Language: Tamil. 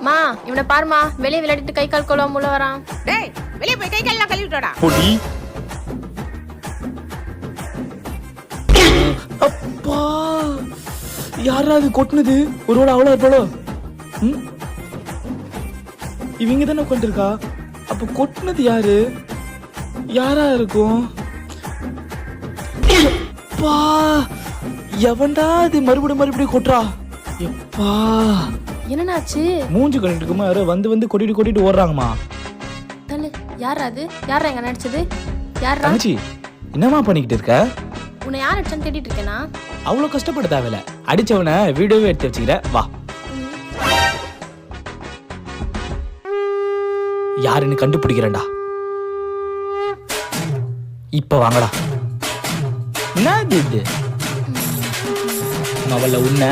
மா இவனை பாருமா, வெளியே விளையாடிட்டு கை கால் கொள்ளாம உள்ள வரான். டேய் வெளியே போய் கை கால் கழுவிட்டோடா. பொடி அப்பா, யாராவது கொட்டினது? ஒருவேளை அவ்வளோ இருப்பாளோ? இவங்க தானே உட்காந்துருக்கா. அப்ப கொட்டினது யாரு? யாரா இருக்கும்? எப்பா, எவன்டா இது மறுபடியும் கொட்டுறா? எப்பா, என்னன்னாச்சு? மூஞ்சி கட்டிட்டு இருக்குமா யாரோ வந்து கொட்டிட்டு ஓடுறாங்கம்மா. தள்ளு. யாரா அது? யாரா எங்க நடிச்சது? யாரா? தங்கச்சி, என்னமா பண்ணிக்கிட்டு இருக்க? உன்னை யார் அடிச்சான்னு தேடிட்டு இருக்கேனா? அவ்வளவு கஷ்டப்பட தேவையில்ல. அடிச்சவனை வீடியோவே எடுத்து வச்சுக்கிற. வா, யாருன்னு கண்டுபிடிக்கிறேன்டா. இப்ப வாங்கடா. என்னது இது? அவள உன்ன